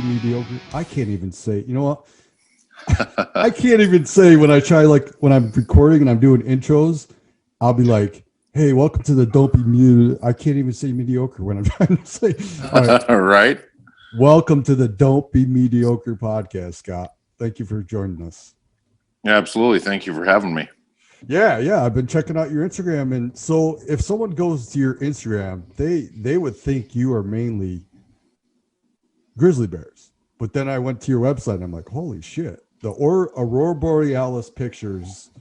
be mediocre. I can't even say, you know what? I can't even say when I try, like when I'm recording and I'm doing intros, I'll be like, hey, welcome to the Don't Be Mediocre. I can't even say mediocre when I'm trying to say, all right, Right. welcome to the Don't Be Mediocre podcast, Scott. Thank you for joining us. Absolutely. Thank you for having me. Yeah. I've been checking out your Instagram. And so if someone goes to your Instagram, they would think you are mainly grizzly bears. But then I went to your website and I'm like, holy shit. The Aurora Borealis pictures.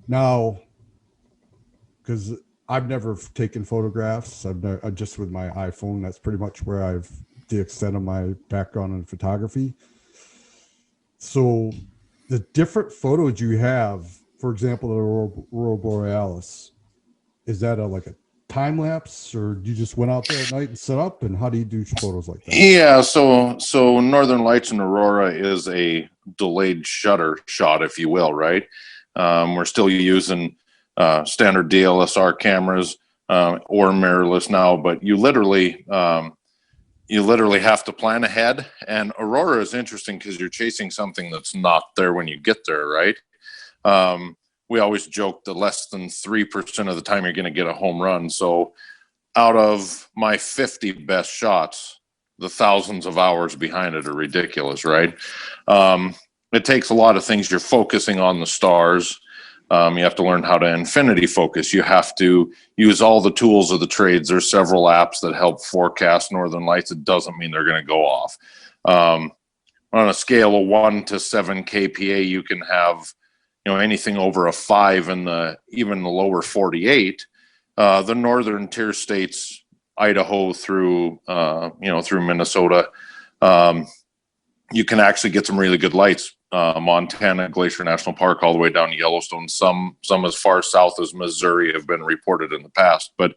Now, because I've never taken photographs. I'm just with my iPhone. That's pretty much where I've the extent of my background in photography. So the different photos you have, for example, the Aurora Borealis, is that like a time lapse, or you just went out there at night and set up? And how do you do photos like that? Yeah. So Northern Lights and Aurora is a delayed shutter shot, if you will. Right. We're still using standard DSLR cameras or mirrorless now, but you literally have to plan ahead. And Aurora is interesting because you're chasing something that's not there when you get there, right? We always joke that less than 3% of the time you're going to get a home run. So out of my 50 best shots, the thousands of hours behind it are ridiculous, right? It takes a lot of things. You're focusing on the stars. You have to learn how to infinity focus. You have to use all the tools of the trades. There's several apps that help forecast northern lights. It doesn't mean they're going to go off. On a scale of 1 to 7 kPa, you can have anything over a 5 in even the lower 48. The northern tier states, Idaho through Minnesota, you can actually get some really good lights. Montana Glacier National Park all the way down to Yellowstone. Some as far south as Missouri have been reported in the past. But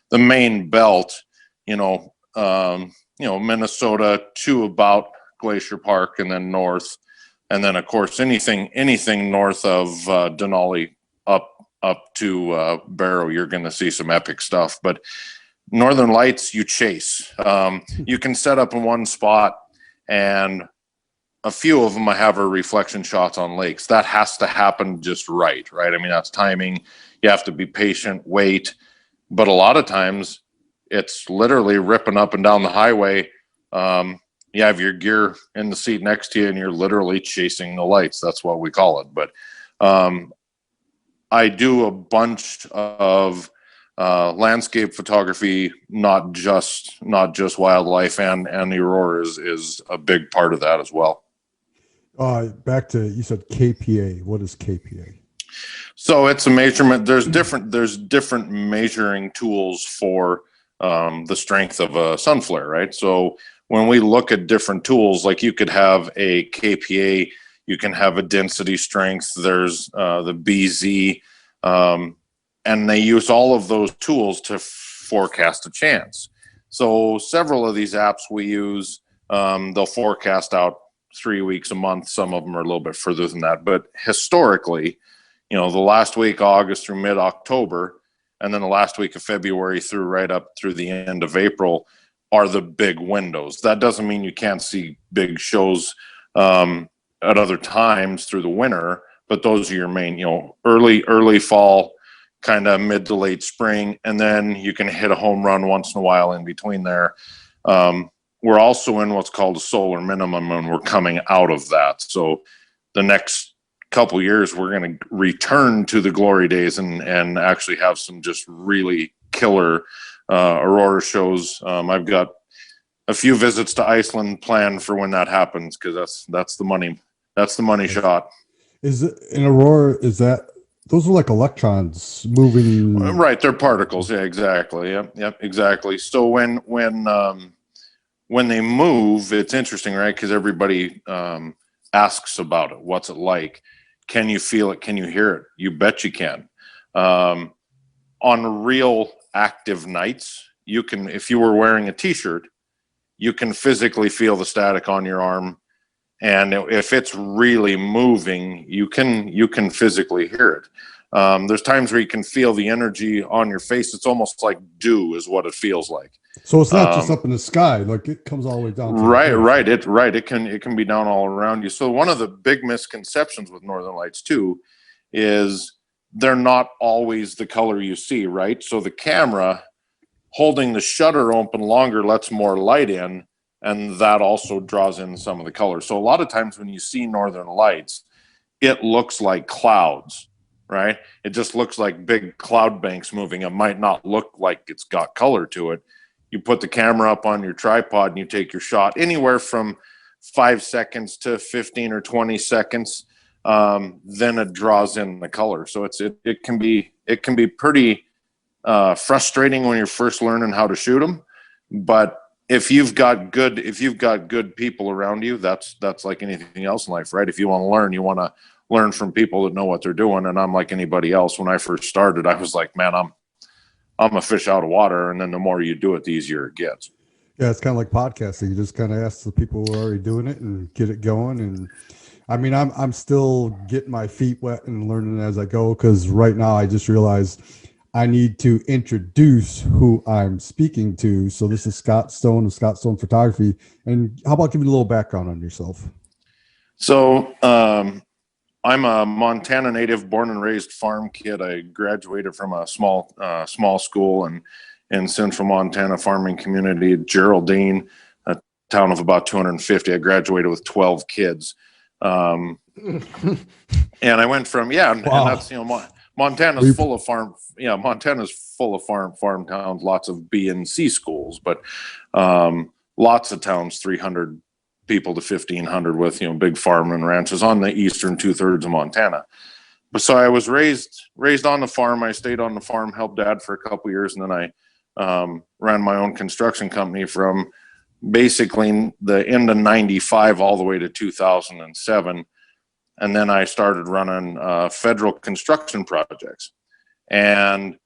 the main belt, Minnesota to about Glacier Park and then north. And then, of course, anything north of Denali up to Barrow, you're going to see some epic stuff. But Northern Lights, you chase. You can set up in one spot, and a few of them have a reflection shots on lakes. That has to happen just right? I mean, that's timing. You have to be patient, wait. But a lot of times, it's literally ripping up and down the highway. You have your gear in the seat next to you and you're literally chasing the lights. That's what we call it. But I do a bunch of landscape photography, not just wildlife, and the Aurora is a big part of that as well. Back to, you said KPA. What is KPA? So it's a measurement. There's different measuring tools for the strength of a sun flare, right? So when we look at different tools, like you could have a KPA, you can have a density strength, there's the BZ, and they use all of those tools to forecast a chance. So several of these apps we use, they'll forecast out 3 weeks, a month. Some of them are a little bit further than that. But historically, the last week, August through mid-October, and then the last week of February through right up through the end of April, are the big windows. That doesn't mean you can't see big shows at other times through the winter, but those are your main, early fall, kind of mid to late spring, and then you can hit a home run once in a while in between there. We're also in what's called a solar minimum, and we're coming out of that. So the next couple years, we're going to return to the glory days and actually have some just really killer Aurora shows. I've got a few visits to Iceland planned for when that happens, because that's the money shot. Is it an Aurora? Is that those are like electrons moving? Right, they're particles. Yeah, exactly. Yep, exactly. So when they move, it's interesting, right? Because everybody asks about it. What's it like? Can you feel it? Can you hear it? You bet you can. On real active nights, you can, if you were wearing a t-shirt, you can physically feel the static on your arm, and if it's really moving, you can physically hear it. There's times where you can feel the energy on your face. It's almost like dew is what it feels like. So it's not just up in the sky, like it comes all the way down to Right. It can be down all around you. So one of the big misconceptions with northern lights too is they're not always the color you see, right? So the camera holding the shutter open longer lets more light in, and that also draws in some of the color. So a lot of times when you see northern lights, it looks like clouds, right? It just looks like big cloud banks moving. It might not look like it's got color to it. You put the camera up on your tripod and you take your shot anywhere from 5 seconds to 15 or 20 seconds. Then it draws in the color. So it can be pretty frustrating when you're first learning how to shoot them. But if you've got good people around you, that's like anything else in life, right? If you want to learn, you want to learn from people that know what they're doing. And I'm like anybody else. When I first started, I was like, man, I'm a fish out of water. And then the more you do it, the easier it gets. Yeah, it's kind of like podcasting. You just kind of ask the people who are already doing it and get it going. And I mean, I'm still getting my feet wet and learning as I go, because right now I just realized I need to introduce who I'm speaking to. So this is Scott Stone of Scott Stone Photography. And how about giving a little background on yourself? So I'm a Montana native, born and raised farm kid. I graduated from a small school in central Montana farming community, Geraldine, a town of about 250. I graduated with 12 kids. And I went from, and that's, Montana's full of farm. Yeah, Montana's full of farm towns, lots of B and C schools, but lots of towns, 300 people to 1,500 with, big farm and ranches on the eastern 2/3 of Montana. But so I was raised on the farm. I stayed on the farm, helped dad for a couple years, and then I ran my own construction company from basically the end of 95 all the way to 2007. And then I started running federal construction projects and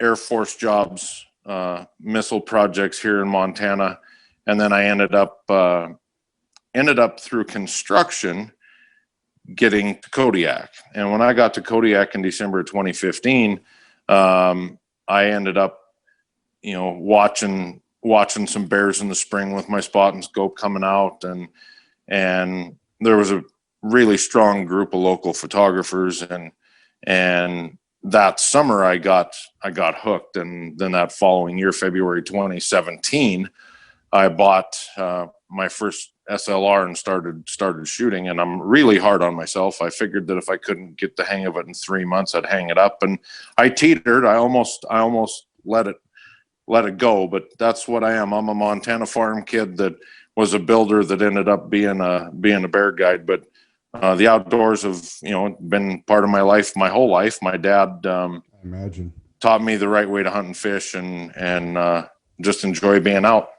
Air Force jobs, missile projects here in Montana. And then I ended up through construction getting to Kodiak. And when I got to Kodiak in December of 2015, I ended up, watching some bears in the spring with my spot and scope coming out. And there was a really strong group of local photographers, and that summer I got hooked. And then that following year, February 2017, I bought my first SLR and started shooting. And I'm really hard on myself. I figured that if I couldn't get the hang of it in 3 months, I'd hang it up. And I teetered. I almost let it go. But that's what I am. I'm a Montana farm kid that was a builder that ended up being a bear guide. But the outdoors have been part of my life my whole life. My dad imagine taught me the right way to hunt and fish, and just enjoy being out.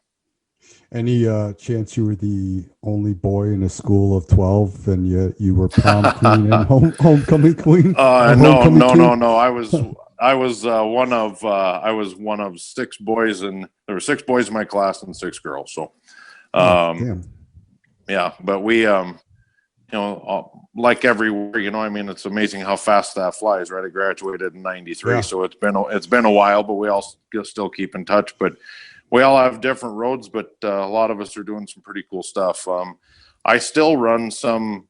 Any chance you were the only boy in a school of 12 and you were prom queen and homecoming queen? No. I was one of 6 boys, and there were 6 boys in my class and 6 girls. So, damn. Yeah, but we, like everywhere, it's amazing how fast that flies, right? I graduated in 93, so it's been a while, but we all still keep in touch. But we all have different roads, but a lot of us are doing some pretty cool stuff. I still run some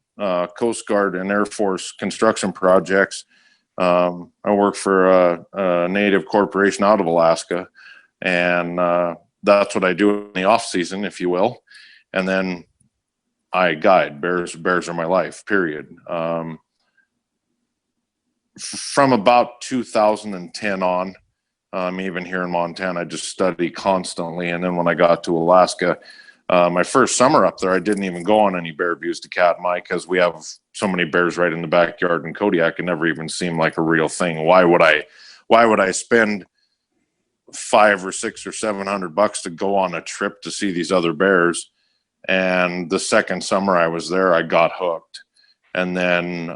Coast Guard and Air Force construction projects. I work for a native corporation out of Alaska, and that's what I do in the off season, if you will. And then I guide. Bears are my life, period. From about 2010 on, even here in Montana, I just study constantly. And then when I got to Alaska, my first summer up there, I didn't even go on any bear views to Katmai because we have so many bears right in the backyard in Kodiak. It never even seemed like a real thing. Why would I spend $500 or $600 or $700 to go on a trip to see these other bears? And the second summer I was there, I got hooked. And then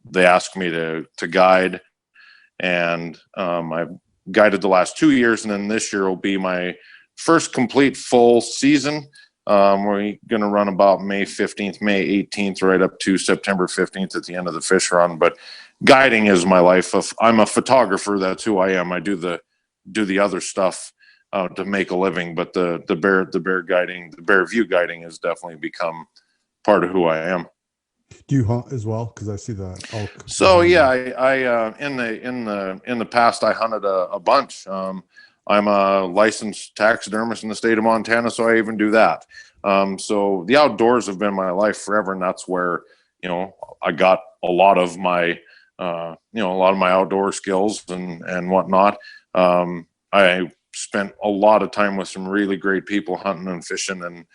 they asked me to guide, and I've guided the last 2 years, and then this year will be my first complete full season. We're going to run about May 15th, May 18th, right up to September 15th at the end of the fish run. But guiding is my life. I'm a photographer. That's who I am. I do the other stuff to make a living. But the bear guiding, the bear view guiding has definitely become part of who I am. Do you hunt as well? Because I see that elk. So yeah, I in the past I hunted a bunch. I'm a licensed taxidermist in the state of Montana, so I even do that. So the outdoors have been my life forever, and that's where, you know, I got a lot of my a lot of my outdoor skills and whatnot. I spent a lot of time with some really great people hunting and fishing,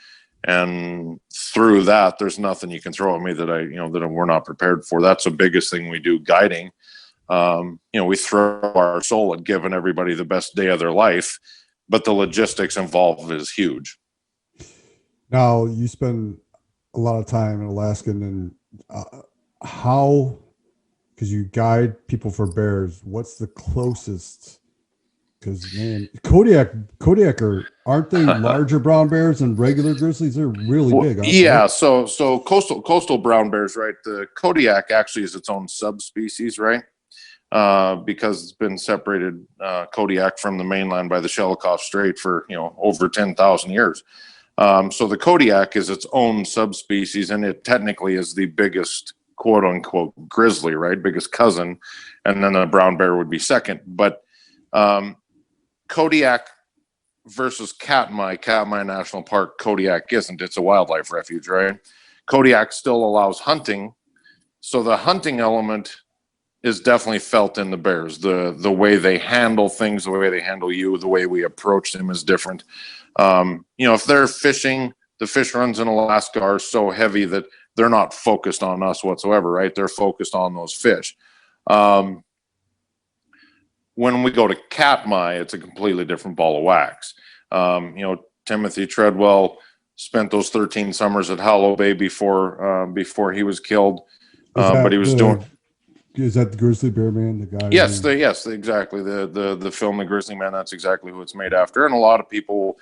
and through that, there's nothing you can throw at me that that we're not prepared for. That's the biggest thing we do guiding. We throw our soul at giving everybody the best day of their life, but the logistics involved is huge. Now you spend a lot of time in Alaska, and how, because you guide people for bears, what's the closest? Because man, Kodiak aren't they larger brown bears than regular grizzlies? They're really big. Yeah. Right? So coastal brown bears, right? The Kodiak actually is its own subspecies, right? Because it's been separated, Kodiak from the mainland by the Shelikof Strait for over 10,000 years. So the Kodiak is its own subspecies, and it technically is the biggest quote unquote grizzly, right? Biggest cousin, and then the brown bear would be second. But Kodiak versus Katmai National Park, Kodiak isn't. It's a wildlife refuge, right? Kodiak still allows hunting, so the hunting element is definitely felt in the bears. The way they handle things, the way they handle you, the way we approach them is different. If they're fishing, the fish runs in Alaska are so heavy that they're not focused on us whatsoever, right? They're focused on those fish. When we go to Katmai, it's a completely different ball of wax. Timothy Treadwell spent those 13 summers at Hollow Bay before he was killed. But he was doing. Is that the Grizzly Bear Man, the guy? Yes, exactly. The film, The Grizzly Man, that's exactly who it's made after. And a lot of people,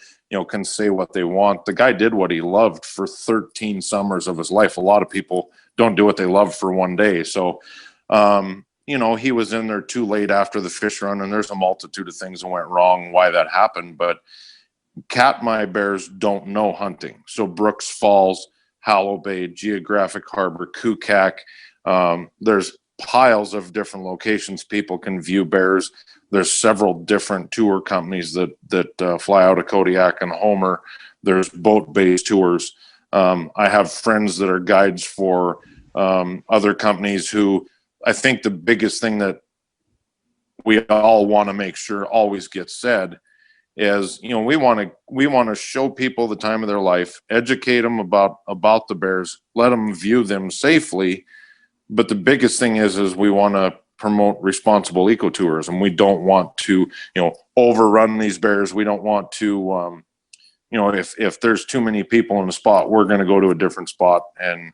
can say what they want. The guy did what he loved for 13 summers of his life. A lot of people don't do what they love for one day. So, he was in there too late after the fish run, and there's a multitude of things that went wrong, why that happened. But Katmai bears don't know hunting. So Brooks Falls, Hollow Bay, Geographic Harbor, Kukak, there's piles of different locations people can view bears. There's several different tour companies that fly out of Kodiak and Homer. There's boat-based tours. I have friends that are guides for other companies who, I think the biggest thing that we all want to make sure always gets said is, we want to show people the time of their life, educate them about the bears, let them view them safely. But the biggest thing is we want to promote responsible ecotourism. We don't want to, overrun these bears. We don't want to, if there's too many people in a spot, we're going to go to a different spot. And,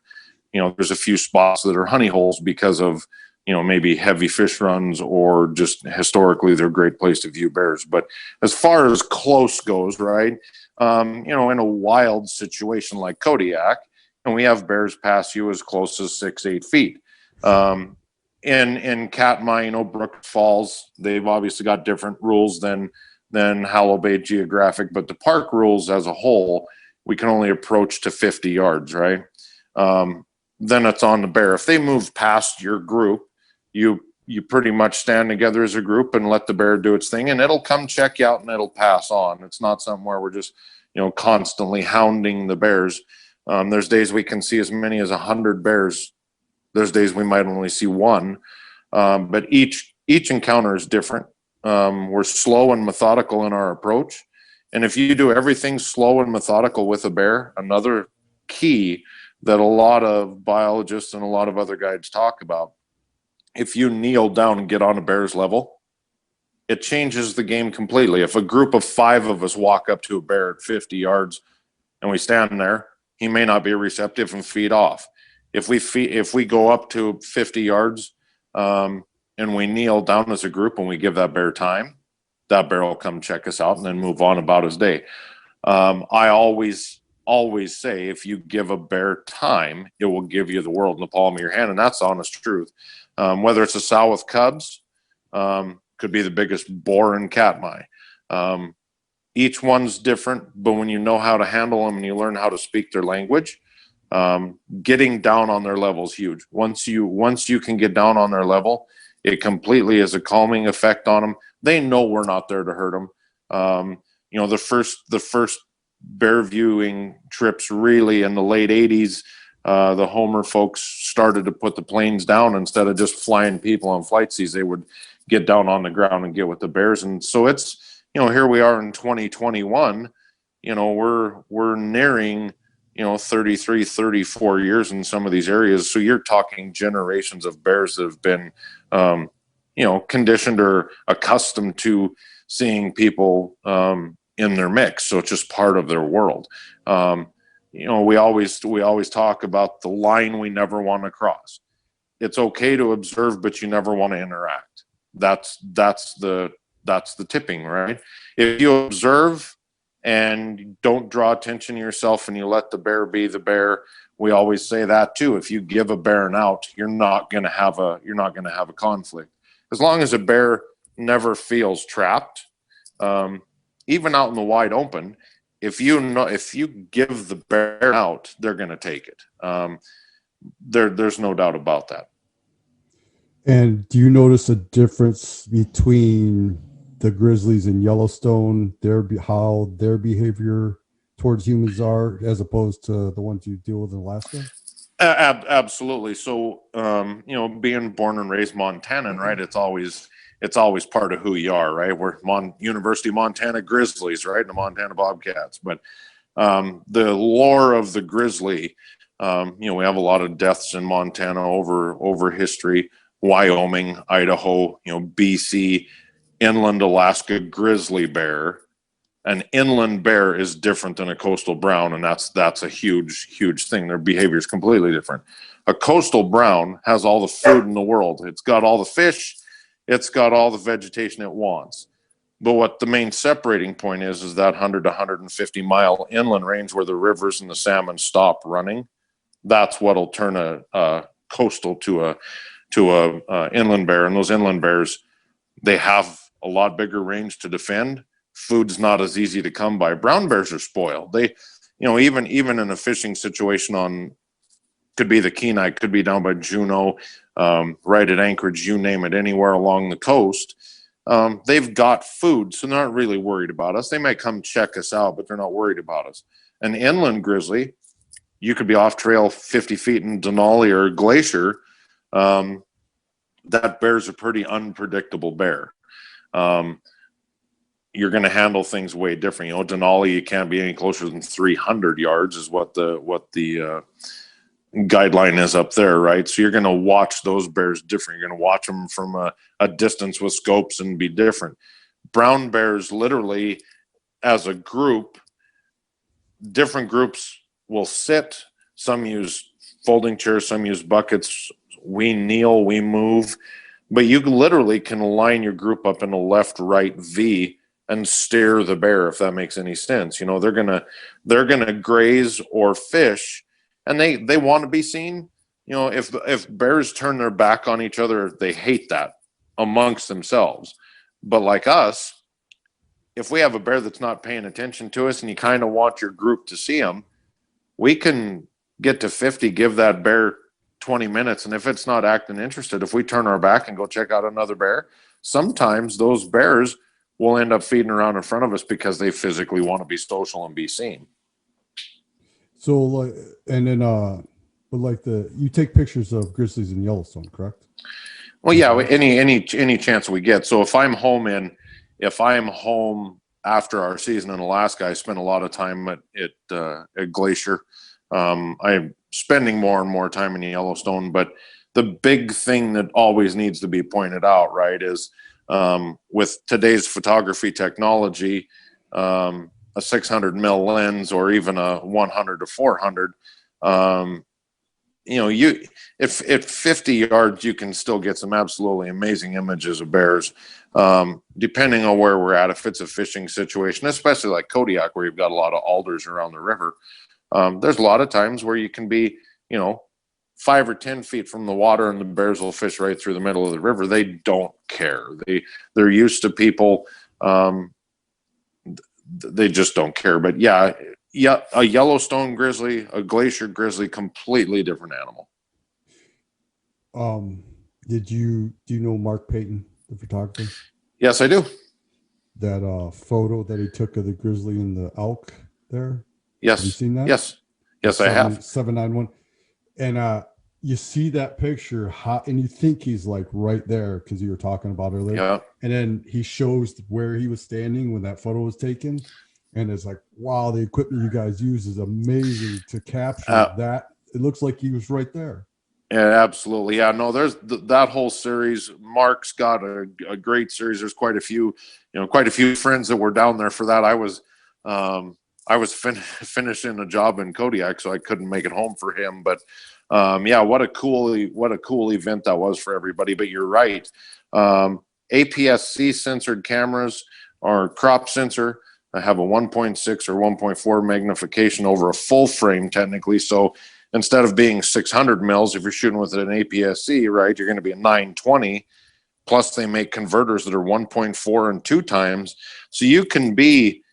there's a few spots that are honey holes because of, maybe heavy fish runs, or just historically they're a great place to view bears. But as far as close goes, right, in a wild situation like Kodiak, and we have bears pass you as close as 6-8 feet. In Katmai, Brook Falls, they've obviously got different rules than Hollow Bay Geographic, but the park rules as a whole, we can only approach to 50 yards, right? Then it's on the bear. If they move past your group, you pretty much stand together as a group and let the bear do its thing, and it'll come check you out and it'll pass on. It's not something where we're just, constantly hounding the bears. There's days we can see as many as 100 bears. There's days we might only see one, but each encounter is different. We're slow and methodical in our approach. And if you do everything slow and methodical with a bear, another key that a lot of biologists and a lot of other guides talk about, if you kneel down and get on a bear's level, it changes the game completely. If a group of 5 of us walk up to a bear at 50 yards and we stand there, he may not be receptive and feed off. If we go up to 50 yards and we kneel down as a group and we give that bear time, that bear will come check us out and then move on about his day. I always say, if you give a bear time, it will give you the world in the palm of your hand, and that's honest truth. Whether it's a sow with cubs, could be the biggest boar in Katmai. Each one's different, but when you know how to handle them and you learn how to speak their language, getting down on their level is huge. Once you can get down on their level, it completely is a calming effect on them. They know we're not there to hurt them. The first bear viewing trips, really in the late 80s, the Homer folks started to put the planes down. Instead of just flying people on flight seas, they would get down on the ground and get with the bears. And so it's, here we are in 2021, we're nearing, 33, 34 years in some of these areas. So you're talking generations of bears that have been, conditioned or accustomed to seeing people in their mix. So it's just part of their world. We always talk about the line we never want to cross. It's okay to observe, but you never want to interact. That's the tipping, right? If you observe and don't draw attention to yourself and you let the bear be the bear, we always say that too. If you give a bear an out, you're not going to have a conflict. As long as a bear never feels trapped, even out in the wide open, if you give the bear out, they're going to take it. There's no doubt about that. And do you notice a difference between the Grizzlies in Yellowstone, how their behavior towards humans are, as opposed to the ones you deal with in Alaska? Absolutely. So, being born and raised Montanan, right? It's always part of who you are, right? We're University of Montana Grizzlies, right? And the Montana Bobcats. But the lore of the grizzly, we have a lot of deaths in Montana over history. Wyoming, Idaho, BC, inland Alaska grizzly bear. An inland bear is different than a coastal brown, and that's a huge thing. Their behavior is completely different. A coastal brown has all the food in the world. It's got all the fish. It's got all the vegetation it wants. But what the main separating point is that 100 to 150 mile inland range where the rivers and the salmon stop running. That's what'll turn a coastal to a inland bear. And those inland bears, they have a lot bigger range to defend. Food's not as easy to come by. Brown bears are spoiled. They, even in a fishing situation could be the Kenai, could be down by Juneau, right at Anchorage, you name it, anywhere along the coast. They've got food, so they're not really worried about us. They might come check us out, but they're not worried about us. An inland grizzly, you could be off trail 50 feet in Denali or Glacier. That bear's a pretty unpredictable bear. You're going to handle things way different. Denali, you can't be any closer than 300 yards is what the guideline is up there, right? So you're going to watch those bears different. You're going to watch them from a distance with scopes and be different. Brown bears, literally, as a group, different groups will sit. Some use folding chairs, some use buckets. We kneel, we move, but you literally can line your group up in a left-right V and stare the bear, if that makes any sense. They're gonna graze or fish, and they want to be seen. If bears turn their back on each other, they hate that amongst themselves. But like us, if we have a bear that's not paying attention to us and you kind of want your group to see him, we can get to 50, give that bear 20 minutes. And if it's not acting interested, if we turn our back and go check out another bear, sometimes those bears will end up feeding around in front of us because they physically want to be social and be seen. So you take pictures of grizzlies in Yellowstone, correct? Well, yeah, any chance we get. So if I'm home after our season in Alaska, I spend a lot of time at Glacier. I'm spending more and more time in Yellowstone, but the big thing that always needs to be pointed out, right, is with today's photography technology, a 600 mil lens or even a 100 to 400, if at 50 yards, you can still get some absolutely amazing images of bears, depending on where we're at. If it's a fishing situation, especially like Kodiak, where you've got a lot of alders around the river, there's a lot of times where you can be, 5 or 10 feet from the water and the bears will fish right through the middle of the river. They don't care. They're used to people. they just don't care. But yeah, a Yellowstone grizzly, a glacier grizzly, completely different animal. Do you know Mark Payton, the photographer? Yes, I do. That photo that he took of the grizzly and the elk there. Have you Yes, seen that? yes, yes, I have. 791. And you see that picture, and you think he's like right there because you were talking about earlier. Yeah. And then he shows where he was standing when that photo was taken. And it's like, wow, the equipment you guys use is amazing to capture that. It looks like he was right there. Yeah, absolutely. Yeah, no, there's that whole series. Mark's got a great series. There's quite a few friends that were down there for that. I was finishing a job in Kodiak, so I couldn't make it home for him. But yeah, what a cool event that was for everybody. But you're right. APS-C censored cameras or crop sensor. I have a 1.6 or 1.4 magnification over a full frame technically. So instead of being 600 mils, if you're shooting with an APS-C, right, you're going to be a 920. Plus, they make converters that are 1.4 and 2 times. So you can be,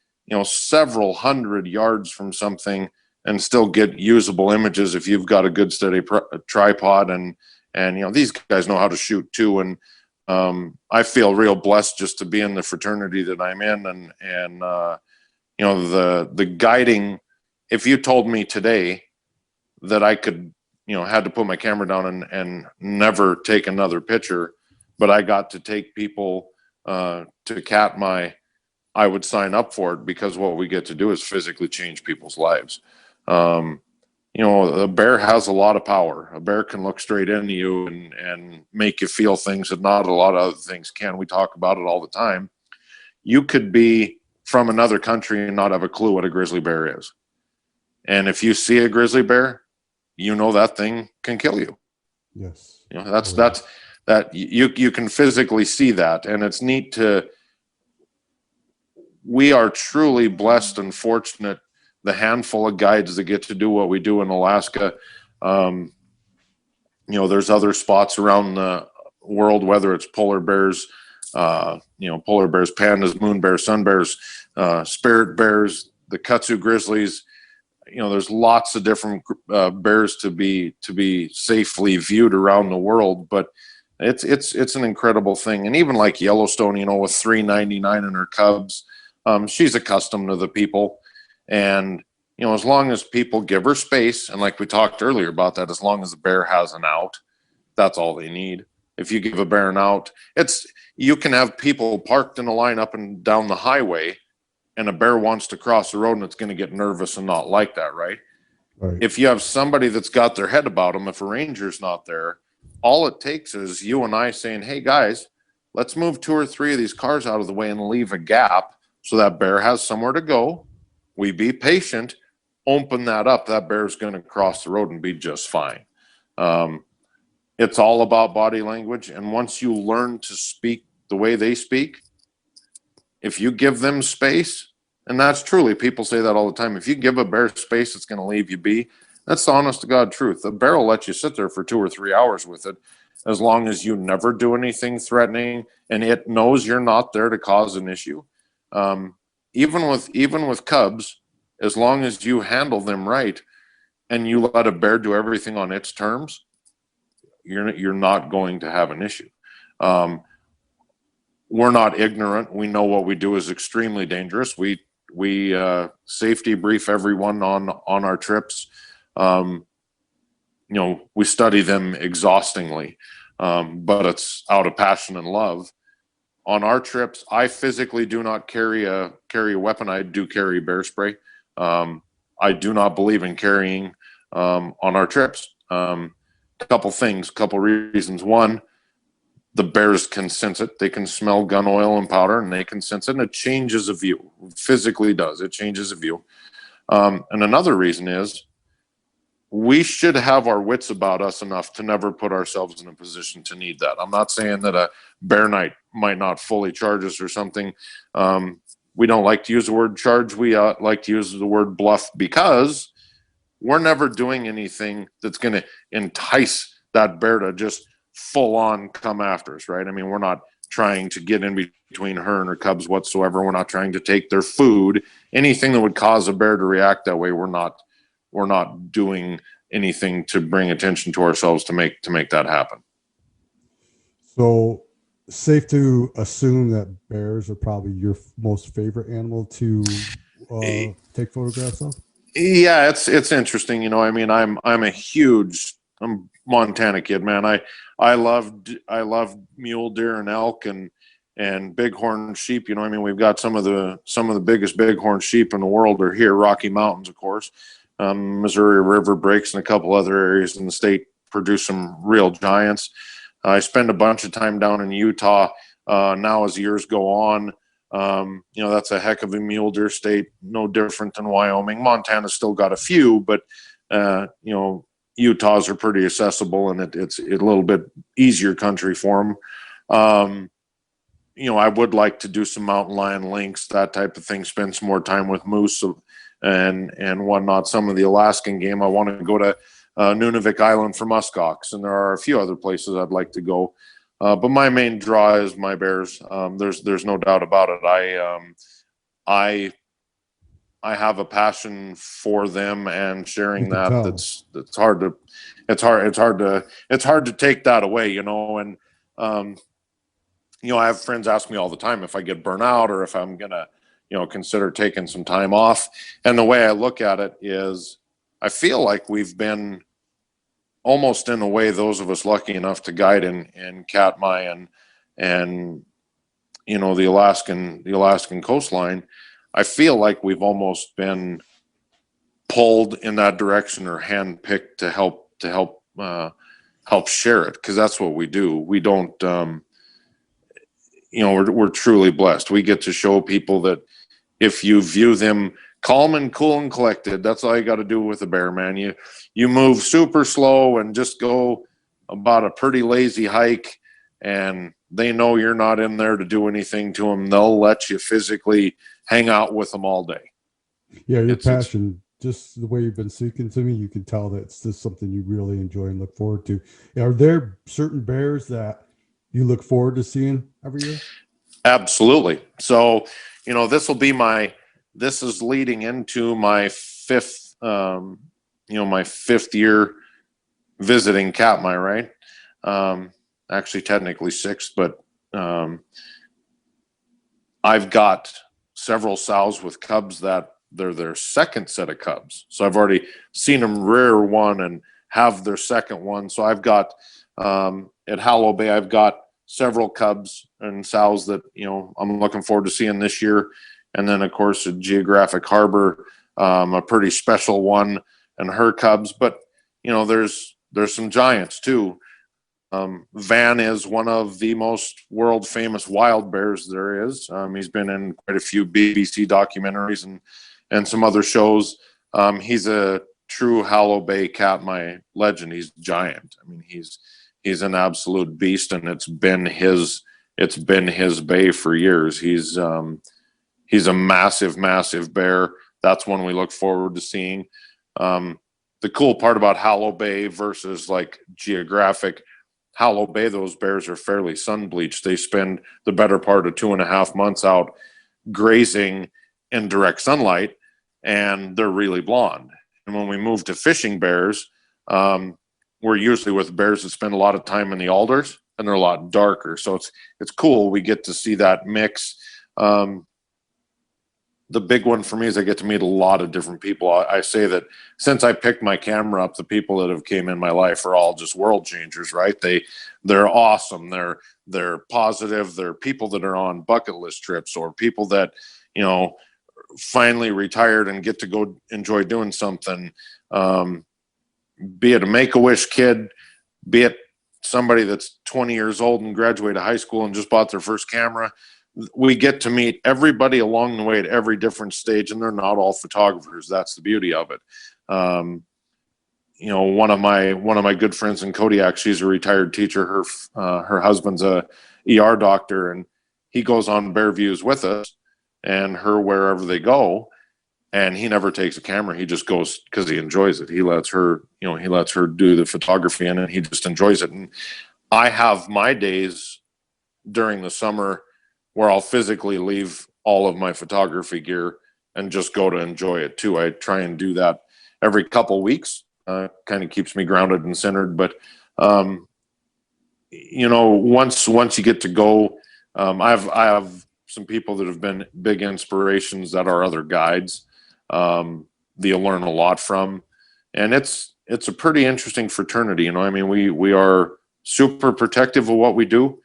several hundred yards from something and still get usable images if you've got a good steady tripod. And these guys know how to shoot too. And I feel real blessed just to be in the fraternity that I'm in. And the guiding. If you told me today that I could, had to put my camera down and never take another picture, but I got to take people to Katmai, I would sign up for it, because what we get to do is physically change people's lives. A bear has a lot of power. A bear can look straight into you and make you feel things that not a lot of other things can. We talk about it all the time. You could be from another country and not have a clue what a grizzly bear is. And if you see a grizzly bear, that thing can kill you. Yes. That you can physically see that. And it's neat we are truly blessed and fortunate, the handful of guides that get to do what we do in Alaska. There's other spots around the world, whether it's polar bears, pandas, moon bears, sun bears, spirit bears, the kudzu grizzlies. There's lots of different bears to be safely viewed around the world, but it's an incredible thing. And even like Yellowstone, with 399 in her cubs, she's accustomed to the people. And as long as people give her space, and like we talked earlier about that, as long as the bear has an out, that's all they need. If you give a bear an out, you can have people parked in a line up and down the highway, and a bear wants to cross the road, and it's going to get nervous and not like that, right? Right. If you have somebody that's got their head about them, if a ranger's not there, all it takes is you and I saying, hey guys, let's move 2 or 3 of these cars out of the way and leave a gap so that bear has somewhere to go. We be patient, open that up. That bear's going to cross the road and be just fine. It's all about body language. And once you learn to speak the way they speak, if you give them space, and that's truly, people say that all the time, if you give a bear space, it's going to leave you be. That's the honest to God truth. The bear will let you sit there for 2 or 3 hours with it, as long as you never do anything threatening and it knows you're not there to cause an issue. Even with cubs, as long as you handle them right and you let a bear do everything on its terms, you're not going to have an issue. We're not ignorant. We know what we do is extremely dangerous. We safety brief everyone on our trips. We study them exhaustingly, but it's out of passion and love. On our trips, I physically do not carry a weapon. I do carry bear spray. I do not believe in carrying on our trips. Couple reasons. One, the bears can sense it. They can smell gun oil and powder, and they can sense it, and it changes a view. Physically does. It changes a view. And another reason is we should have our wits about us enough to never put ourselves in a position to need that. I'm not saying that a bear might not fully charge us or something. We don't like to use the word charge. We like to use the word bluff, because we're never doing anything that's going to entice that bear to just full on come after us, right? I mean, we're not trying to get in between her and her cubs whatsoever. We're not trying to take their food. Anything that would cause a bear to react that way, we're not doing anything to bring attention to ourselves to make that happen. So safe to assume that bears are probably your most favorite animal to take photographs of? Yeah, it's interesting. You know, I mean, I'm Montana kid, man. I love mule deer and elk and bighorn sheep. You know, I mean, we've got some of the biggest bighorn sheep in the world are here. Rocky Mountains, of course. Missouri River breaks and a couple other areas in the state produce some real giants. I spend a bunch of time down in Utah now as years go on. You know, that's a heck of a mule deer state, no different than Wyoming. Montana's still got a few, but you know, Utah's are pretty accessible, and it's a little bit easier country for them. You know, I would like to do some mountain lion, lynx, that type of thing, spend some more time with moose and whatnot. Some of the Alaskan game, I want to go to Nunavik Island for muskox, and there are a few other places I'd like to go. But my main draw is my bears. There's no doubt about it. I have a passion for them, and sharing that. That's hard to take that away, you know. And you know, I have friends ask me all the time if I get burnt out or if I'm gonna, you know, consider taking some time off. And the way I look at it is, I feel like we've been almost, in a way, those of us lucky enough to guide in Katmai and you know, the Alaskan coastline. I feel like we've almost been pulled in that direction or handpicked to help share it, because that's what we do. We don't, you know, we're truly blessed. We get to show people that if you view them calm and cool and collected, that's all you got to do with a bear, man. You move super slow and just go about a pretty lazy hike, and they know you're not in there to do anything to them. They'll let you physically hang out with them all day. Yeah, your passion, just the way you've been speaking to me, you can tell that it's just something you really enjoy and look forward to. Are there certain bears that you look forward to seeing every year? Absolutely. So, you know, this is leading into my fifth, my 5th year visiting Katmai, right? Actually, technically 6th, but I've got several sows with cubs that they're their second set of cubs. So I've already seen them rear one and have their second one. So I've got at Hallow Bay, I've got several cubs and sows that, you know, I'm looking forward to seeing this year. And then, of course, at Geographic Harbor, a pretty special one and her cubs. But, you know, there's some giants too. Van is one of the most world famous wild bears there is. He's been in quite a few BBC documentaries and some other shows. He's a true Hallow Bay Katmai legend. He's giant. I mean, he's an absolute beast, and it's been his bay for years. He's a massive bear. That's one we look forward to seeing. The cool part about Hallow Bay versus like Geographic, Hallow Bay, those bears are fairly sun bleached. They spend the better part of 2.5 months out grazing in direct sunlight, and they're really blonde. And when we move to fishing bears, we're usually with bears that spend a lot of time in the alders, and they're a lot darker. So it's cool. We get to see that mix. The big one for me is I get to meet a lot of different people. I say that since I picked my camera up, the people that have came in my life are all just world changers, right? They're awesome. They're positive. They're people that are on bucket list trips, or people that, you know, finally retired and get to go enjoy doing something. Be it a Make-A-Wish kid, be it somebody that's 20 years old and graduated high school and just bought their first camera. We get to meet everybody along the way at every different stage, and they're not all photographers. That's the beauty of it. You know, one of my good friends in Kodiak, she's a retired teacher. Her husband's a ER doctor, and he goes on bear views with us and her wherever they go. And he never takes a camera. He just goes because he enjoys it. He lets her do the photography in it. He just enjoys it. And I have my days during the summer where I'll physically leave all of my photography gear and just go to enjoy it too. I try and do that every couple weeks. Kind of keeps me grounded and centered. But once you get to go, I have some people that have been big inspirations that are other guides that you'll learn a lot from, and it's a pretty interesting fraternity. I mean, we are super protective of what we do.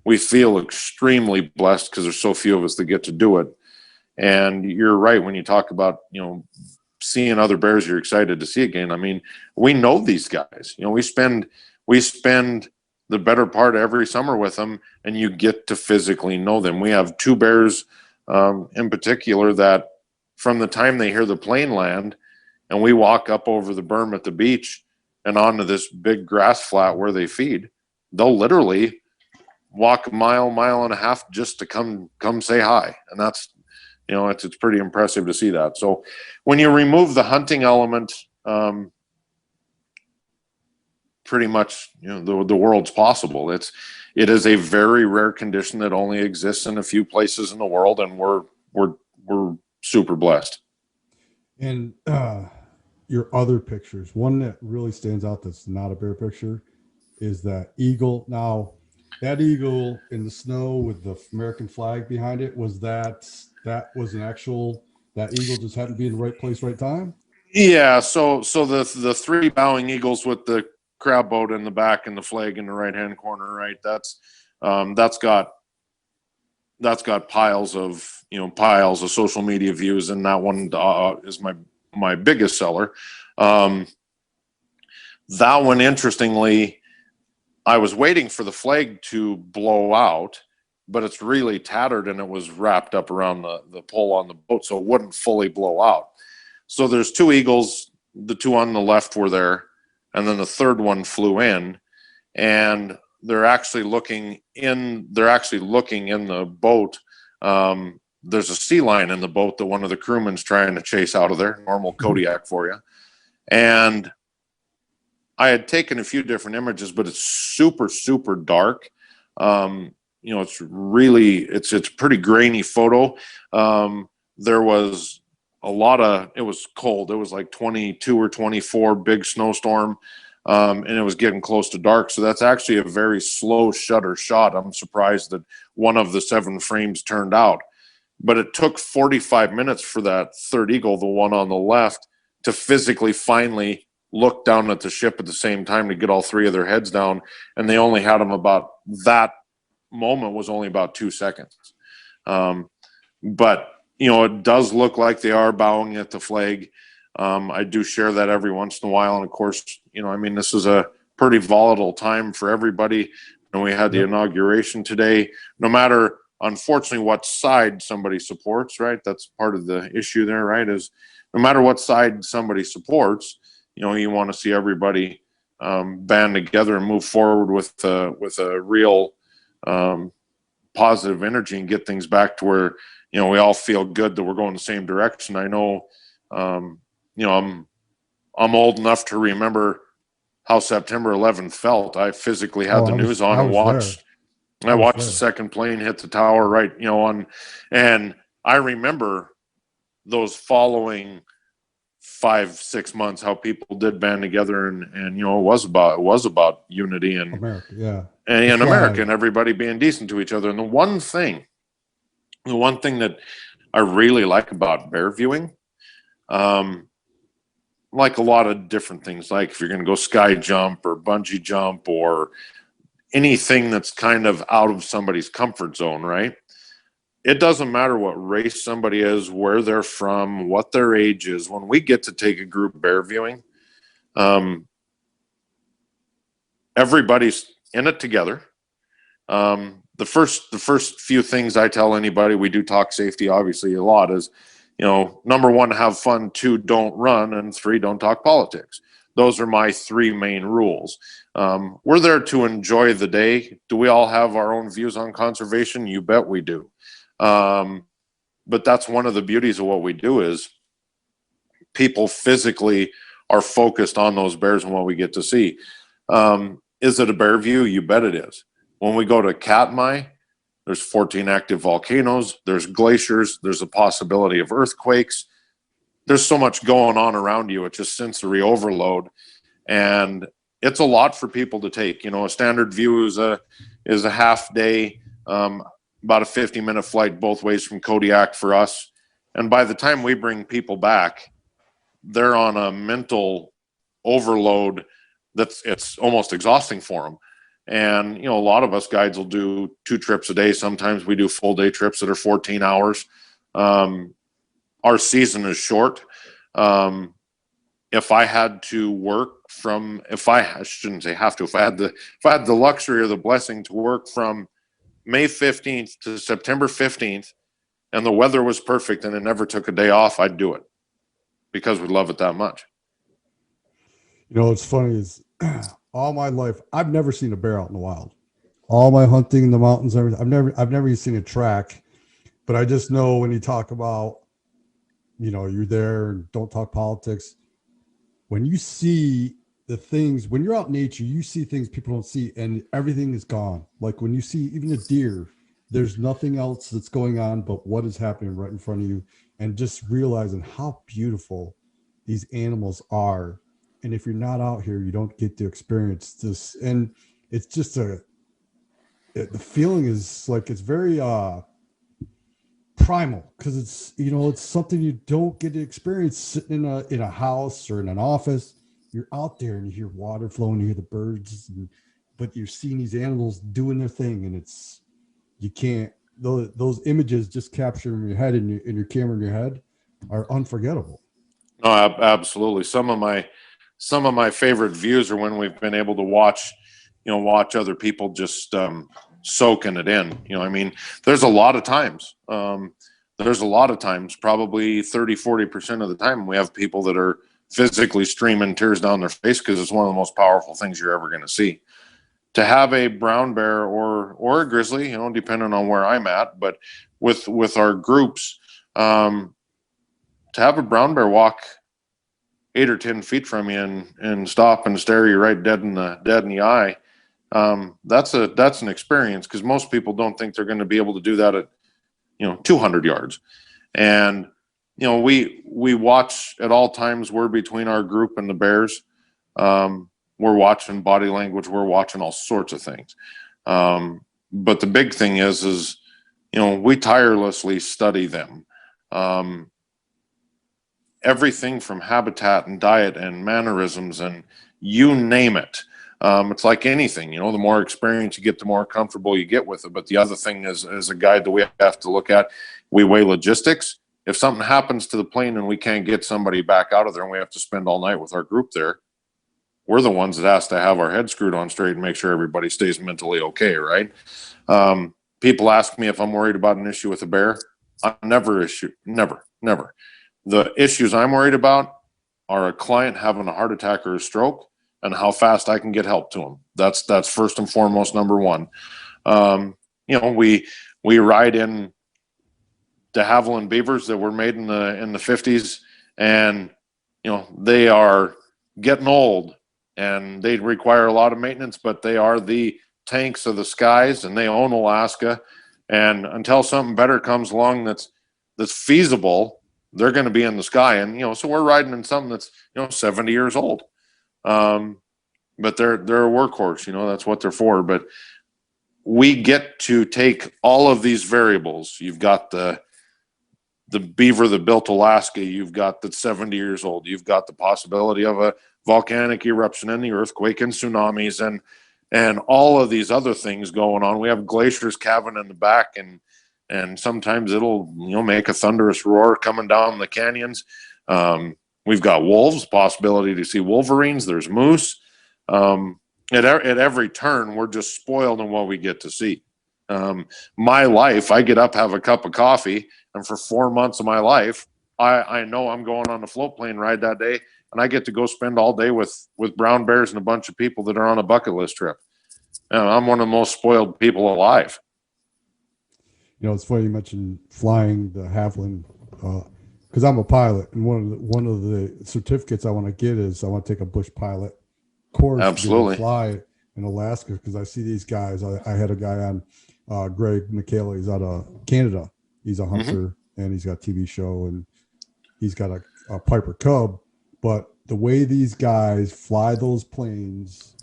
We feel extremely blessed because there's so few of us that get to do it. And you're right when you talk about seeing other bears you're excited to see again. I mean, we know these guys. We spend the better part of every summer with them, and you get to physically know them. We have 2 bears in particular that from the time they hear the plane land and we walk up over the berm at the beach and onto this big grass flat where they feed, they'll literally walk a mile and a half just to come say hi. And that's, it's pretty impressive to see that. So when you remove the hunting element, pretty much, the world's possible. It is a very rare condition that only exists in a few places in the world, and we're super blessed. And your other pictures, one that really stands out that's not a bear picture is that eagle. Now, that eagle in the snow with the American flag behind it, that was an actual, that eagle just happened to be in the right place, right time? Yeah, so the 3 bowing eagles with the crab boat in the back and the flag in the right hand corner, right? That's got piles of social media views, and that one is my biggest seller. That one, interestingly, I was waiting for the flag to blow out, but it's really tattered and it was wrapped up around the pole on the boat, so it wouldn't fully blow out. So there's 2 eagles, the 2 on the left were there, and then the third one flew in, and they're actually looking in the boat. There's a sea lion in the boat that one of the crewmen's trying to chase out of there. Normal Kodiak for you. And I had taken a few different images, but it's super, super dark. It's really, it's a pretty grainy photo. There was it was cold. It was like 22 or 24, big snowstorm. And it was getting close to dark. So that's actually a very slow shutter shot. I'm surprised that one of the 7 frames turned out. But it took 45 minutes for that third eagle, the one on the left, to physically finally look down at the ship at the same time to get all 3 of their heads down. And they only had them that moment was only about 2 seconds. But, it does look like they are bowing at the flag. I do share that every once in a while. And of course, this is a pretty volatile time for everybody. And we had the inauguration today. No matter, unfortunately, what side somebody supports, right? That's part of the issue there, right? Is no matter what side somebody supports, you want to see everybody band together and move forward with a real positive energy and get things back to where, we all feel good that we're going the same direction. I know, I'm old enough to remember how September 11th felt. I physically had the news on and watched. I watched the second plane hit the tower, right? And I remember those following 5-6 months how people did band together, and it was about unity and America, and America, and everybody being decent to each other. And the one thing that I really like about bear viewing, like a lot of different things, like if you're going to go sky jump or bungee jump or anything that's kind of out of somebody's comfort zone, right? It doesn't matter what race somebody is, where they're from, what their age is. When we get to take a group bear viewing, everybody's in it together. The first few things I tell anybody, we do talk safety obviously a lot, is, number 1, have fun, 2, don't run, and 3, don't talk politics. Those are my 3 main rules. We're there to enjoy the day. Do we all have our own views on conservation? You bet we do. But that's one of the beauties of what we do, is people physically are focused on those bears and what we get to see. Is it a bear view? You bet it is. When we go to Katmai, there's 14 active volcanoes, there's glaciers, there's a possibility of earthquakes. There's so much going on around you. It's just sensory overload. And it's a lot for people to take. A standard view is a half day, about a 50-minute flight both ways from Kodiak for us. And by the time we bring people back, they're on a mental overload it's almost exhausting for them. And, a lot of us guides will do 2 trips a day. Sometimes we do full day trips that are 14 hours. Our season is short. If I had to work I shouldn't say have to, if I had the luxury or the blessing to work from May 15th to September 15th, and the weather was perfect and it never took a day off, I'd do it because we love it that much. What's funny is all my life, I've never seen a bear out in the wild. All my hunting in the mountains, everything, I've never even seen a track. But I just know when you talk about, you're there and don't talk politics. When you see the things, when you're out in nature, you see things people don't see, and everything is gone. Like when you see even a deer, there's nothing else that's going on but what is happening right in front of you, and just realizing how beautiful these animals are. And if you're not out here, you don't get to experience this. And it's just the feeling is like, it's very primal, because it's something you don't get to experience sitting in a house or in an office. You're out there and you hear water flowing, you hear the birds, but you're seeing these animals doing their thing, and you can't, those images just captured in your head and your camera in your head are unforgettable. No, absolutely. Some of my favorite views are when we've been able to watch other people just soaking it in. There's a lot of times, probably 30-40% of the time, we have people that are physically streaming tears down their face because it's one of the most powerful things you're ever going to see. To have a brown bear or a grizzly, depending on where I'm at, but with our groups, to have a brown bear walk 8 or 10 feet from you and stop and stare you right dead in the eye, that's an experience, because most people don't think they're going to be able to do that at 200 yards. And we watch at all times. We're between our group and the bears. We're watching body language. We're watching all sorts of things. But the big thing is we tirelessly study them. Everything from habitat and diet and mannerisms and you name it. It's like anything, the more experience you get, the more comfortable you get with it. But the other thing is, as a guide that we have to look at, we weigh logistics. If something happens to the plane and we can't get somebody back out of there and we have to spend all night with our group there, we're the ones that has to have our head screwed on straight and make sure everybody stays mentally okay, right? People ask me if I'm worried about an issue with a bear. Never. The issues I'm worried about are a client having a heart attack or a stroke and how fast I can get help to them. That's first and foremost, number one. We ride in de Havilland beavers that were made in the 50s, and they are getting old and they require a lot of maintenance, but they are the tanks of the skies and they own Alaska. And until something better comes along that's feasible, they're going to be in the sky. And so we're riding in something that's 70 years old, but they're a workhorse. That's what they're for. But we get to take all of these variables. You've got the beaver that built Alaska. You've got that's 70 years old. You've got the possibility of a volcanic eruption and the earthquake and tsunamis and all of these other things going on. We have glaciers calving in the back, and sometimes it'll make a thunderous roar coming down the canyons. We've got wolves, possibility to see wolverines. There's moose. At every turn, we're just spoiled in what we get to see. My life, I get up, have a cup of coffee, and for 4 months of my life, I know I'm going on a float plane ride that day, and I get to go spend all day with brown bears and a bunch of people that are on a bucket list trip. I'm one of the most spoiled people alive. It's funny you mentioned flying the Havilland, because I'm a pilot, and one of the certificates I want to get is I want to take a bush pilot course. Absolutely. To fly. in Alaska, because I see these guys. I had a guy on, Greg McKayla. He's out of Canada. He's a hunter, and he's got a TV show, and he's got a Piper Cub. But the way these guys fly those planes,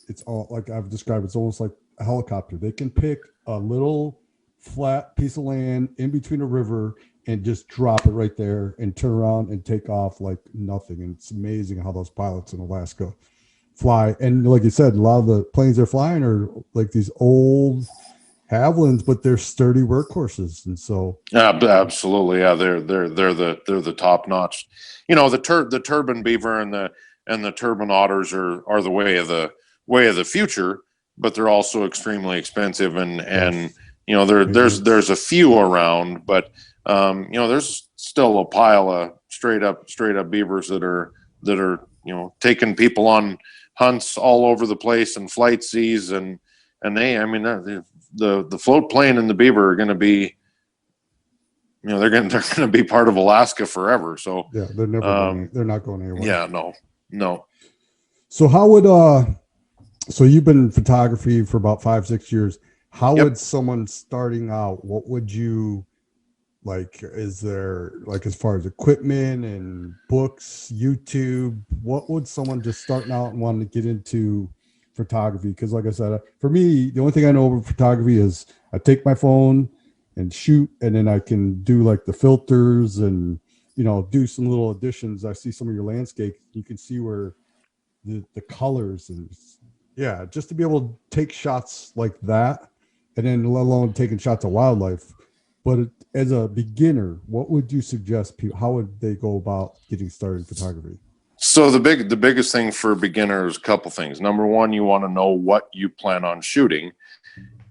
it's all like I've described. It's almost like a helicopter. They can pick a little flat piece of land in between a river and just drop it right there and turn around and take off like nothing. And it's amazing how those pilots in Alaska fly. And like you said, a lot of the planes they're flying are like these old Havillands, but they're sturdy workhorses. And so absolutely, yeah, they're the top notch. The turbine beaver and the turbine otters are the way of the future, but they're also extremely expensive. And there's a few around, but there's still a pile of straight up beavers that are taking people on hunts all over the place and flight seas, and the float plane and the beaver are going to be, they're going to be part of Alaska forever. So yeah, they're not going anywhere. Yeah, no. So how would so you've been in photography for about 5-6 years. How would someone starting out, what would you like? Is there like, as far as equipment and books, YouTube, what would someone just starting out and wanting to get into photography? Because like I said, for me, the only thing I know about photography is I take my phone and shoot, and then I can do like the filters and do some little additions. I see some of your landscape, you can see where the colors and just to be able to take shots like that, and then let alone taking shots of wildlife. But as a beginner, what would you suggest people, how would they go about getting started in photography? So the biggest thing for beginners, a couple things. Number one, you want to know what you plan on shooting.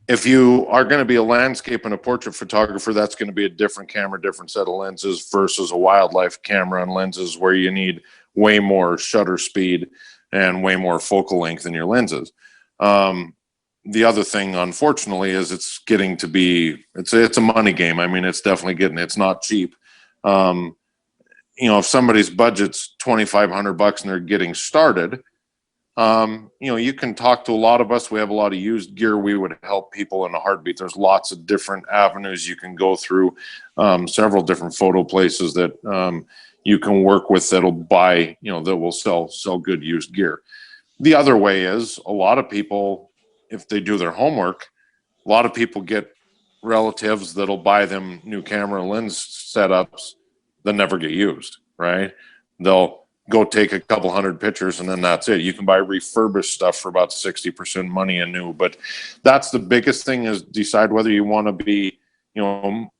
If you are going to be a landscape and a portrait photographer, that's going to be a different camera, different set of lenses versus a wildlife camera and lenses where you need way more shutter speed and way more focal length in your lenses. The other thing, unfortunately, is it's getting to be, it's a money game. I mean, it's definitely it's not cheap. If somebody's budget's $2,500 and they're getting started, you can talk to a lot of us. We have a lot of used gear. We would help people in a heartbeat. There's lots of different avenues you can go through, several different photo places that you can work with that'll buy, that will sell good used gear. The other way is a lot of people, if they do their homework, a lot of people get relatives that'll buy them new camera lens setups that never get used, right? They'll go take a couple hundred pictures and then that's it. You can buy refurbished stuff for about 60% money and new, but that's the biggest thing, is decide whether you want to be,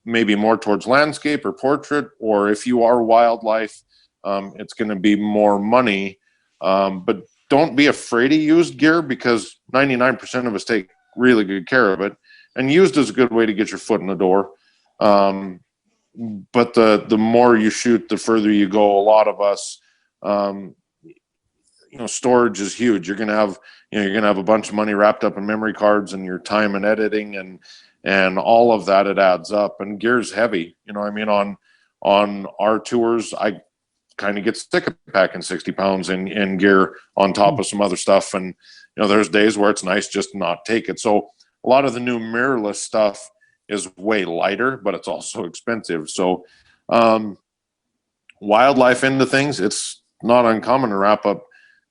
maybe more towards landscape or portrait, or if you are wildlife, it's going to be more money. But don't be afraid of used gear, because 99% of us take really good care of it, and used is a good way to get your foot in the door. But the more you shoot, the further you go. A lot of us, storage is huge. You're gonna have a bunch of money wrapped up in memory cards and your time and editing and all of that. It adds up, and gear's heavy. On our tours, I kind of get sick of packing 60 pounds in gear on top of some other stuff, and there's days where it's nice just to not take it. So a lot of the new mirrorless stuff is way lighter, but it's also expensive. So wildlife into things, it's not uncommon to wrap up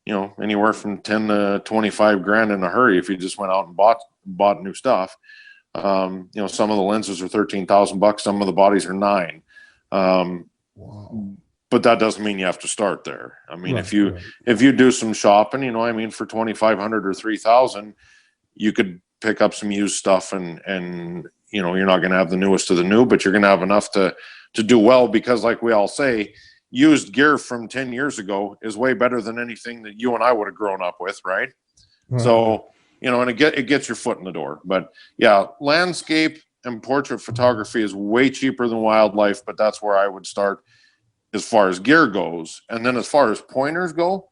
anywhere from 10 to 25 grand in a hurry if you just went out and bought new stuff. Some of the lenses are $13,000, some of the bodies are $9,000. Wow. But that doesn't mean you have to start there. I mean, if you do some shopping, for $2,500 or $3,000, you could pick up some used stuff, and you're not going to have the newest of the new, but you're going to have enough to do well, because like we all say, used gear from 10 years ago is way better than anything that you and I would have grown up with, right? So, and it gets your foot in the door. But yeah, landscape and portrait photography is way cheaper than wildlife, but that's where I would start as far as gear goes. And then as far as pointers go,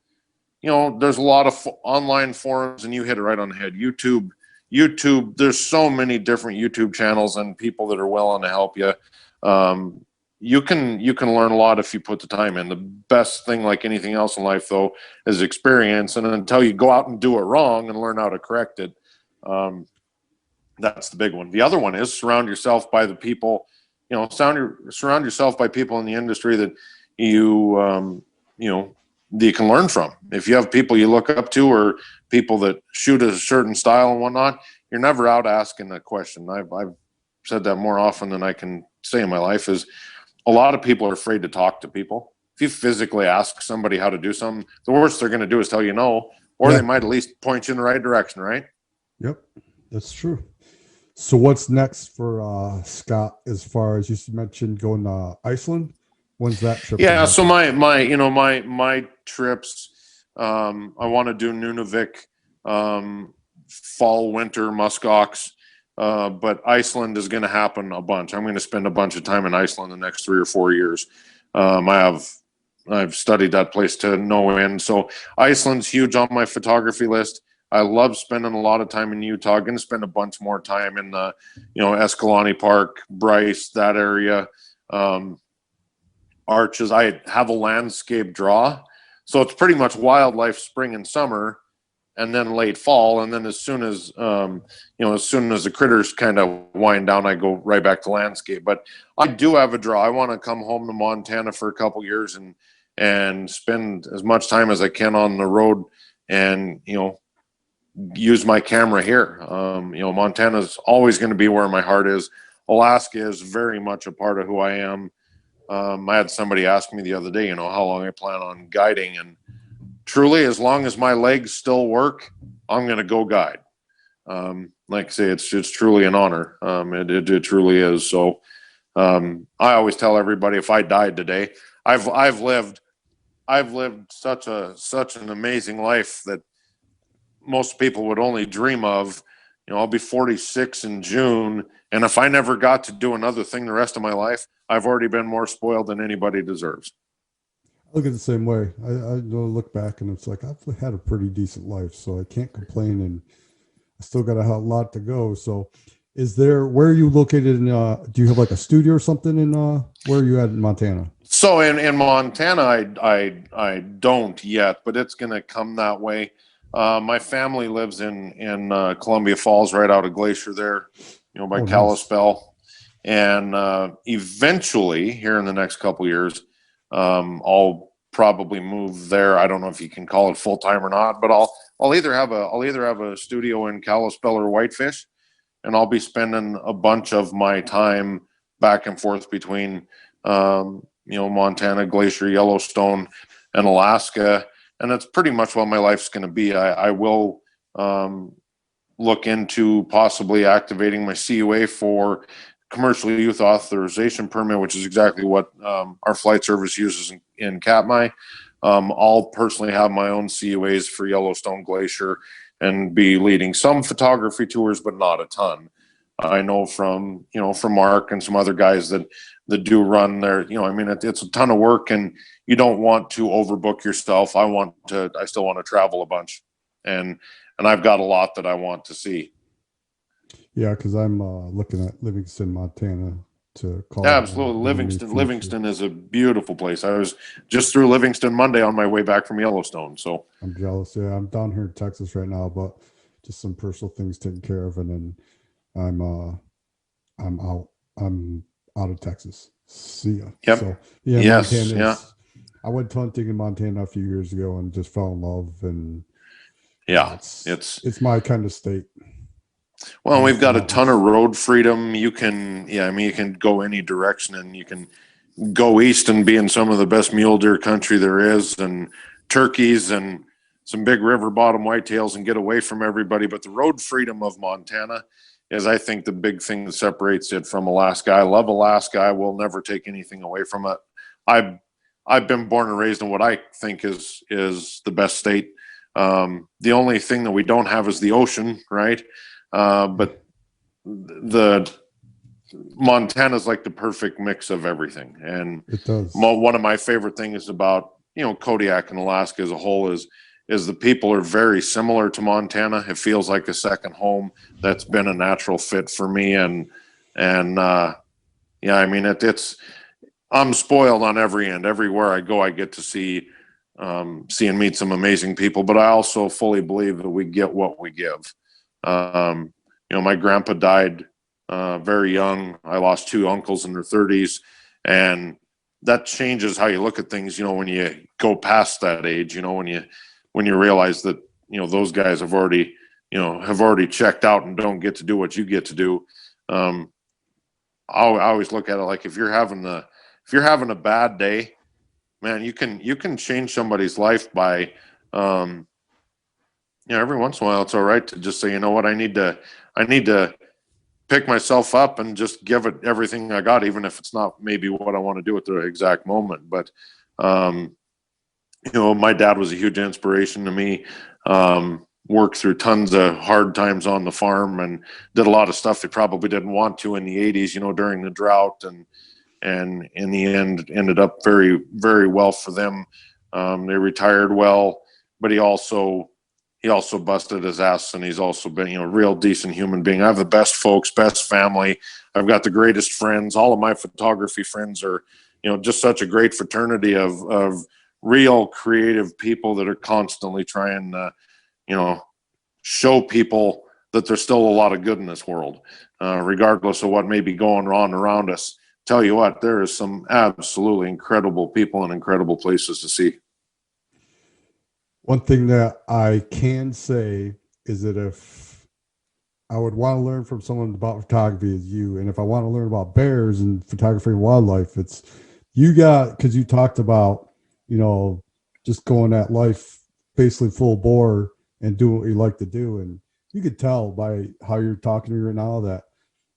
there's a lot of online forums, and you hit it right on the head. YouTube, there's so many different YouTube channels and people that are willing to help you. you can learn a lot if you put the time in. The best thing, like anything else in life, though, is experience. And until you go out and do it wrong and learn how to correct it, that's the big one. The other one is surround yourself by the people, surround yourself by people in the industry that that you can learn from. If you have people you look up to or people that shoot a certain style and whatnot, you're never out asking a question. I've said that more often than I can say in my life. Is a lot of people are afraid to talk to people. If you physically ask somebody how to do something, the worst they're going to do is tell you no, or they might at least point you in the right direction, right? Yep, that's true. So what's next for Scott, as far as you mentioned going to Iceland? When's that trip? Yeah, so my trips, I want to do Nunavik, fall, winter, muskox, but Iceland is going to happen a bunch. I'm going to spend a bunch of time in Iceland the next 3 or 4 years. I've studied that place to no end. So Iceland's huge on my photography list. I love spending a lot of time in Utah. I'm going to spend a bunch more time in the, Escalante Park, Bryce, that area. Arches. I have a landscape draw, so it's pretty much wildlife spring and summer, and then late fall, and then as soon as the critters kind of wind down, I go right back to landscape. But I do have a draw. I want to come home to Montana for a couple years and spend as much time as I can on the road, and use my camera here. Montana's always going to be where my heart is. Alaska is very much a part of who I am. I had somebody ask me the other day, how long I plan on guiding, and truly, as long as my legs still work, I'm going to go guide. Like I say, it's truly an honor. It truly is. So, I always tell everybody, if I died today, I've lived such an amazing life that most people would only dream of. I'll be 46 in June, and if I never got to do another thing the rest of my life, I've already been more spoiled than anybody deserves. I look at it the same way. I look back and it's like, I've had a pretty decent life, so I can't complain, and I still got a lot to go. So where are you located in, do you have like a studio or something in, where are you at in Montana? So in Montana, I don't yet, but it's going to come that way. My family lives in Columbia Falls, right out of Glacier there, by Kalispell. Nice. And eventually, here in the next couple years, I'll probably move there. I don't know if you can call it full time or not, but I'll either have a studio in Kalispell or Whitefish, and I'll be spending a bunch of my time back and forth between Montana, Glacier, Yellowstone, and Alaska. And that's pretty much what my life's going to be. I will look into possibly activating my CUA for commercial youth authorization permit, which is exactly what our flight service uses in Katmai. I'll personally have my own CUAs for Yellowstone Glacier and be leading some photography tours, but not a ton. I know from Mark and some other guys that do run there. It's a ton of work, and you don't want to overbook yourself. I still want to travel a bunch, and I've got a lot that I want to see. Yeah, because I'm looking at Livingston, Montana to call. Yeah, absolutely. Livingston is a beautiful place. I was just through Livingston Monday on my way back from Yellowstone. So I'm jealous. Yeah, I'm down here in Texas right now, but just some personal things taken care of, and then I'm out of Texas. See ya. Yep. So yeah, yes. Montana. I went hunting in Montana a few years ago and just fell in love, and it's my kind of state. Well, we've got a ton of road freedom. You can go any direction, and you can go east and be in some of the best mule deer country there is, and turkeys and some big river bottom whitetails, and get away from everybody. But the road freedom of Montana is, I think, the big thing that separates it from Alaska. I love Alaska. I will never take anything away from it. I've been born and raised in what I think is the best state. The only thing that we don't have is the ocean, right? But the Montana's like the perfect mix of everything. And it does. One of my favorite things about, Kodiak and Alaska as a whole is the people are very similar to Montana. It feels like a second home. That's been a natural fit for me. It's I'm spoiled on every end. Everywhere I go, I get to see and meet some amazing people. But I also fully believe that we get what we give. My grandpa died very young. I lost two uncles in their 30s, and that changes how you look at things. When you go past that age, when you realize that those guys have already checked out and don't get to do what you get to do. I always look at it like if you're having a bad day, man, you can change somebody's life by every once in a while it's all right to just say, you know what, I need to pick myself up and just give it everything I got, even if it's not maybe what I want to do at the exact moment. But my dad was a huge inspiration to me. Worked through tons of hard times on the farm and did a lot of stuff they probably didn't want to in the 80s, during the drought, and in the end ended up very, very well for them. They retired well, but he also busted his ass, and he's also been, a real decent human being. I have the best folks, best family. I've got the greatest friends. All of my photography friends are, just such a great fraternity of real creative people that are constantly trying to, show people that there's still a lot of good in this world, regardless of what may be going on around us. Tell you what, there is some absolutely incredible people and incredible places to see. One thing that I can say is that if I would want to learn from someone about photography is you, and if I want to learn about bears and photography and wildlife, it's you because you talked about, just going at life basically full bore and doing what you like to do. And you could tell by how you're talking to me right now that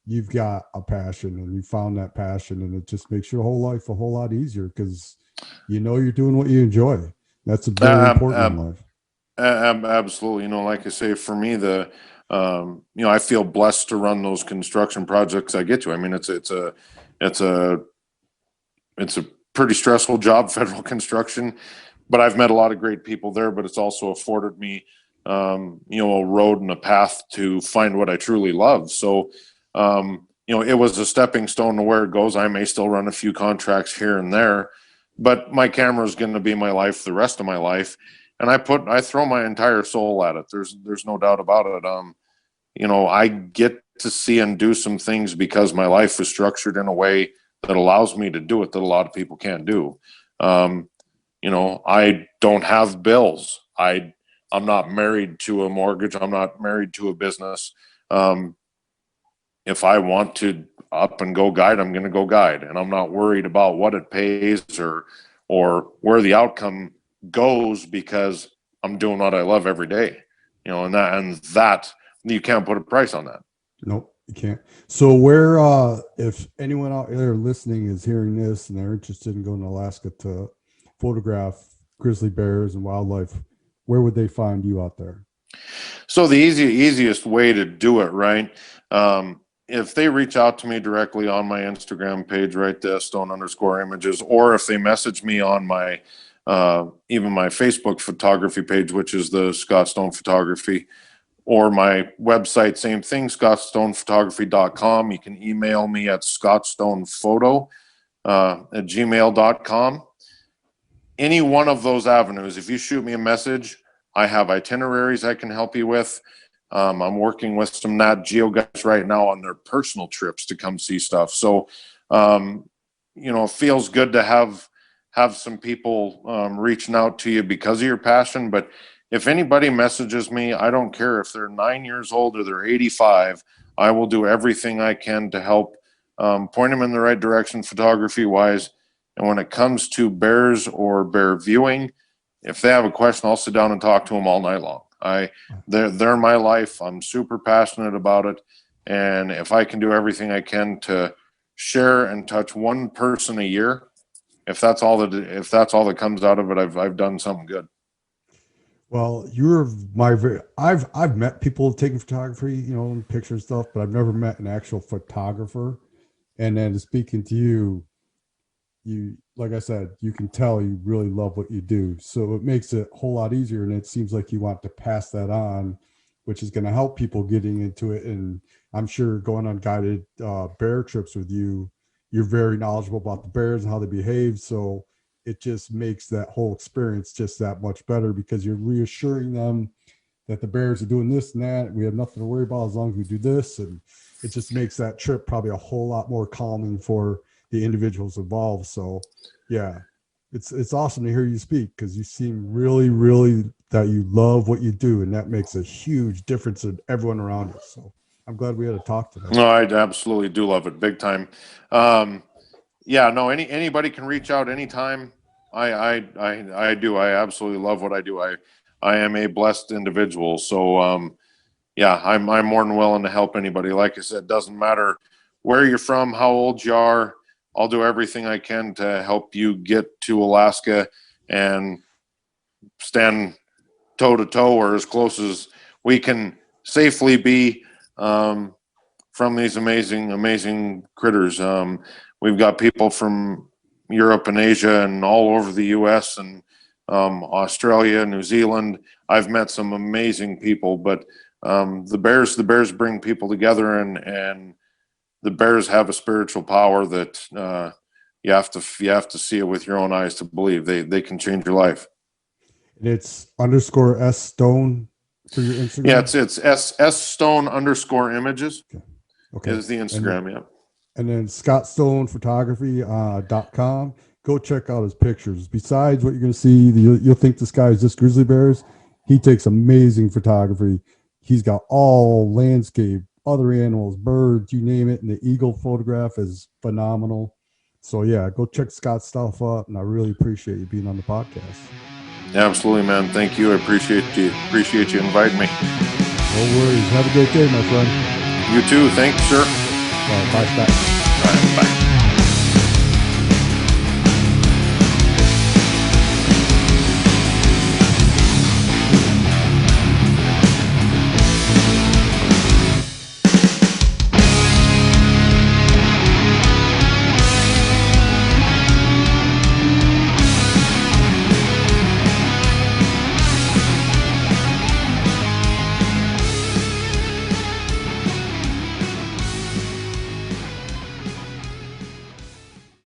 you've got a passion and you found that passion, and it just makes your whole life a whole lot easier because you're doing what you enjoy. That's very important in life. Absolutely. Like I say, for me, I feel blessed to run those construction projects I get to. I mean, it's a pretty stressful job, federal construction, but I've met a lot of great people there, but it's also afforded me, a road and a path to find what I truly love. So, it was a stepping stone to where it goes. I may still run a few contracts here and there, but my camera is going to be my life the rest of my life. And I throw my entire soul at it. There's no doubt about it. I get to see and do some things because my life is structured in a way that allows me to do it that a lot of people can't do. I don't have bills. I'm not married to a mortgage. I'm not married to a business. If I want to up and go guide, I'm going to go guide, and I'm not worried about what it pays or where the outcome goes because I'm doing what I love every day. And that you can't put a price on that. Nope, you can't. So where, if anyone out there listening is hearing this and they're interested in going to Alaska to photograph grizzly bears and wildlife, where would they find you out there? So the easiest way to do it, right? If they reach out to me directly on my Instagram page, right, the Stone_images, or if they message me on my even my Facebook photography page, which is the Scott Stone Photography, or my website, same thing, scottsstonephotography.com. You can email me at scottstonephoto at gmail.com. Any one of those avenues, if you shoot me a message, I have itineraries I can help you with. I'm working with some Nat Geo guys right now on their personal trips to come see stuff. So, it feels good to have some people reaching out to you because of your passion. But if anybody messages me, I don't care if they're 9 years old or they're 85, I will do everything I can to help point them in the right direction photography wise. And when it comes to bears or bear viewing, if they have a question, I'll sit down and talk to them all night long. They're my life. I'm super passionate about it. And if I can do everything I can to share and touch one person a year, if that's all that comes out of it, I've done something good. Well, I've met people taking photography, pictures and stuff, but I've never met an actual photographer. And then speaking to you, like I said, you can tell you really love what you do. So it makes it a whole lot easier. And it seems like you want to pass that on, which is going to help people getting into it. And I'm sure going on guided bear trips with you you're very knowledgeable about the bears and how they behave. So it just makes that whole experience just that much better because you're reassuring them that the bears are doing this and that. We have nothing to worry about as long as we do this. And it just makes that trip probably a whole lot more calming for the individuals involved. So yeah, it's awesome to hear you speak because you seem really, really that you love what you do. And that makes a huge difference in everyone around you. So I'm glad we had a talk today. No, I absolutely do love it big time. Yeah, no, anybody can reach out anytime. I do. I absolutely love what I do. I am a blessed individual. So, yeah, I'm more than willing to help anybody. Like I said, doesn't matter where you're from, how old you are. I'll do everything I can to help you get to Alaska and stand toe to toe or as close as we can safely be from these amazing critters. We've got people from Europe and Asia and all over the U.S. and Australia, New Zealand. I've met some amazing people, but the bears bring people together, and the bears have a spiritual power that you have to see it with your own eyes to believe. They can change your life. And it's .S Stone for your Instagram. Yeah, it's S Stone _images. Okay. Is the Instagram, yeah. And then ScottStonePhotography.com. Go check out his pictures. Besides what you're going to see, you'll think this guy is just grizzly bears. He takes amazing photography. He's got all landscape, other animals, birds, you name it. And the eagle photograph is phenomenal. So yeah, go check Scott's stuff out. And I really appreciate you being on the podcast. Absolutely, man. Thank you. I appreciate you inviting me. No worries. Have a great day, my friend. You too. Thanks, sir. All right, bye, Scott. All right, bye.